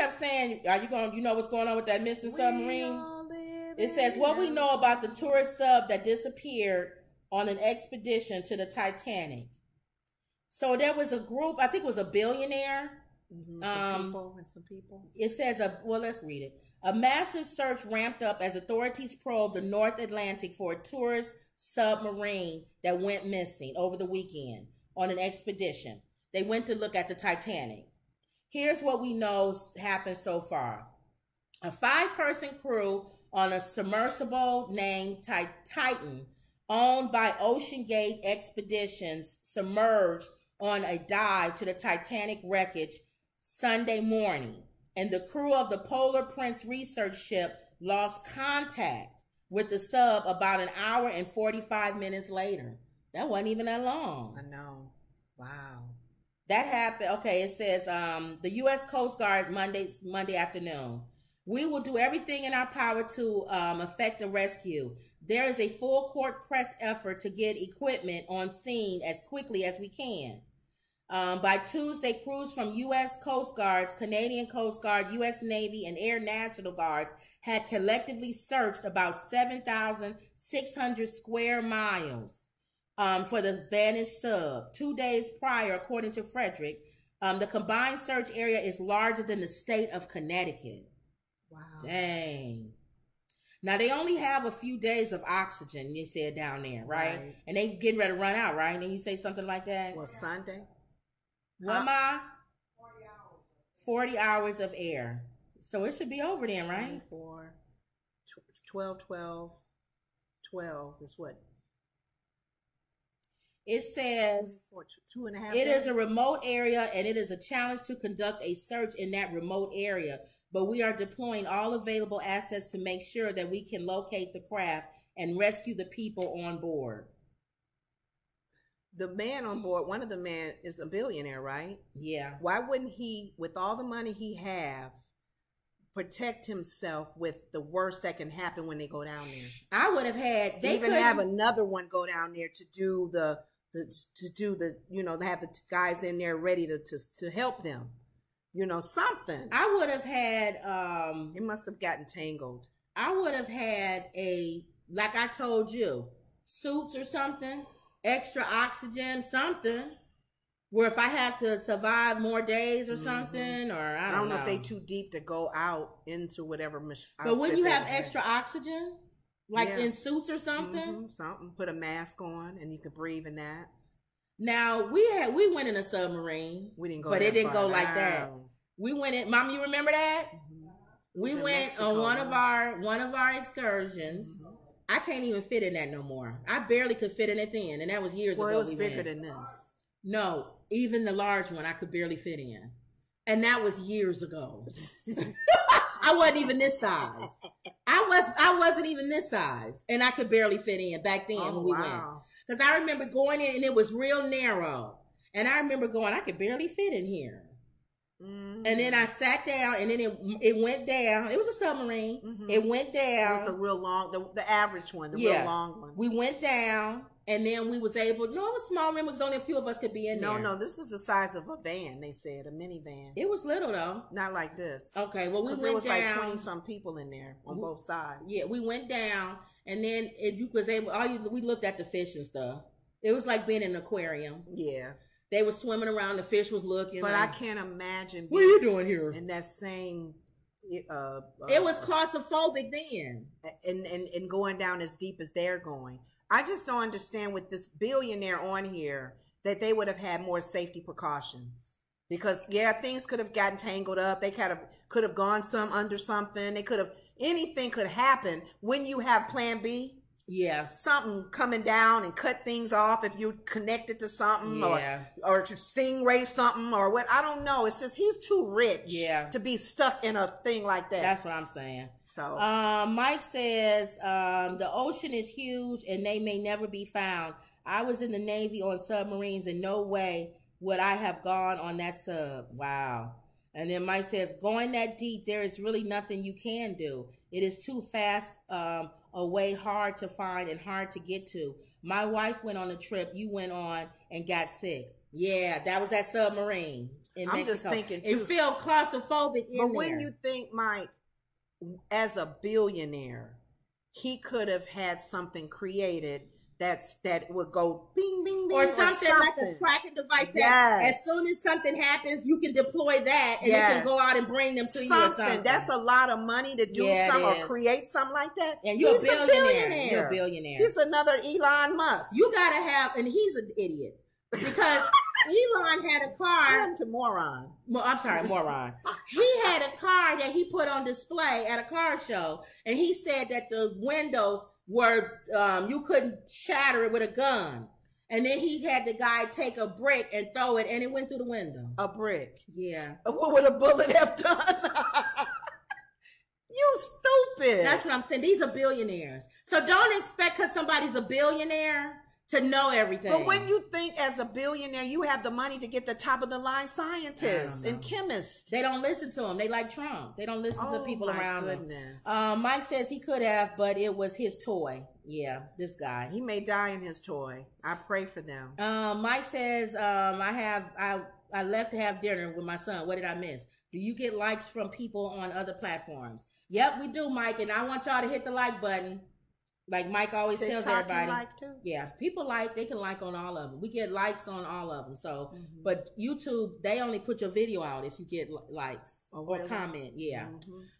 kept saying, "Are you going? You know what's going on with that missing submarine?" It says, "What we know about the tourist sub that disappeared on an expedition to the Titanic." So there was a group. I think it was a billionaire. Some people. It says, well, let's read it. A massive search ramped up as authorities probed the North Atlantic for a tourist submarine that went missing over the weekend on an expedition. They went to look at the Titanic. Here's what we know happened so far. A 5-person crew on a submersible named Titan, owned by Ocean Gate Expeditions, submerged on a dive to the Titanic wreckage Sunday morning, and the crew of the Polar Prince research ship lost contact with the sub about an hour and 45 minutes later. That wasn't even that long. I know. Wow. That happened. Okay, it says the U.S. Coast Guard Monday afternoon. We will do everything in our power to effect a rescue. There is a full court press effort to get equipment on scene as quickly as we can. By Tuesday, crews from U.S. Coast Guards, Canadian Coast Guard, U.S. Navy, and Air National Guards had collectively searched about 7,600 square miles for the vanished sub. 2 days prior, according to Frederick, the combined search area is larger than the state of Connecticut. Wow. Dang. Now, they only have a few days of oxygen, you said, down there, right? And they getting ready to run out, right? And then you say something like that? Well, Sunday? What, Ma? 40 hours. 40 hours of air. So it should be over then, right? 4, 12 is what? It says, 2.5 it is a remote area and it is a challenge to conduct a search in that remote area. But we are deploying all available assets to make sure that we can locate the craft and rescue the people on board. The man on board, one of the men is a billionaire, right? Yeah. Why wouldn't he, with all the money he have, protect himself with the worst that can happen when they go down there? I would have had, they even have another one go down there to do the you know, they have the guys in there ready to help them. You know, something. I would have had it must have gotten tangled. I would have had like I told you, suits or something, extra oxygen, something, where if I have to survive more days or something, or I don't know if they too deep to go out into whatever machine. But wouldn't you have extra oxygen? Like in suits or something? Something. Put a mask on and you could breathe in that. Now, we went in a submarine. We didn't go, but it didn't go like that. We went in, Mom, you remember that? We went Mexico, on one of our excursions. I can't even fit in that no more. I barely could fit in it then, and that was years ago. Well, it was bigger than this. No, even the large one I could barely fit in. And that was years ago. I wasn't even this size. I wasn't even this size. And I could barely fit in back then when we went. Because I remember going in and it was real narrow. And I remember going, I could barely fit in here. And then I sat down and then it went down. It was a submarine. It went down. It was the real long, the average one, the real long one. We went down and then we was able, no, it was small room because only a few of us could be in there. No, this is the size of a van, they said, a minivan. It was little though. Not like this. Okay, well we went there was down. Like 20 some people in there on both sides. Yeah, we went down and then you was able, we looked at the fish and stuff. It was like being in an aquarium. Yeah. They were swimming around. The fish was looking. But I can't imagine. What are you doing here? In that same. It was claustrophobic then. And going down as deep as they're going. I just don't understand with this billionaire on here that they would have had more safety precautions. Because, things could have gotten tangled up. They could have gone under something. Anything could happen when you have plan B. Yeah. Something coming down and cut things off if you're connected to something or to stingray something or what. I don't know. It's just he's too rich to be stuck in a thing like that. That's what I'm saying. So Mike says the ocean is huge and they may never be found. I was in the Navy on submarines and no way would I have gone on that sub. Wow. And then Mike says, going that deep, there is really nothing you can do. It is too fast away, hard to find and hard to get to. My wife went on a trip you went on and got sick. Yeah, that was that submarine. in I'm Mexico. just thinking It too. feel claustrophobic in there. But when you think, Mike, as a billionaire, he could have had something created that would go bing, bing, bing, or something like a tracking device that as soon as something happens, you can deploy that and it can go out and bring them to you or something. That's a lot of money to do something or create something like that. And you're a billionaire. You're a billionaire. He's another Elon Musk. You gotta have, and he's an idiot because Elon had a car. To moron. Well, I'm sorry, moron. He had a car that he put on display at a car show, and he said that the windows were you couldn't shatter it with a gun. And then he had the guy take a brick and throw it, and it went through the window. A brick. Yeah. What would a bullet have done? You stupid. That's what I'm saying. These are billionaires. So don't expect because somebody's a billionaire to know everything. But when you think as a billionaire, you have the money to get the top of the line scientists and chemists. They don't listen to him. They like Trump. They don't listen to people around goodness. him. Mike says he could have, but it was his toy. Yeah, this guy. He may die in his toy. I pray for them. Mike says, I left to have dinner with my son. What did I miss? Do you get likes from people on other platforms? Yep, we do, Mike. And I want y'all to hit the like button. Like Mike always tells everybody. Like too? Yeah, people they can like on all of them. We get likes on all of them. So, but YouTube, they only put your video out if you get likes or comment. Yeah.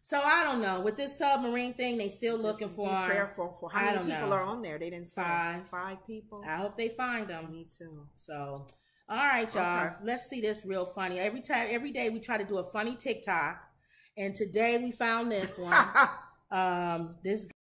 So I don't know. With this submarine thing, they still looking for. Be prayerful for how many people are on there. They didn't say 5 people. I hope they find them. Me too. So, all right, y'all. Okay. Let's see this real funny. Every day we try to do a funny TikTok, and today we found this one. This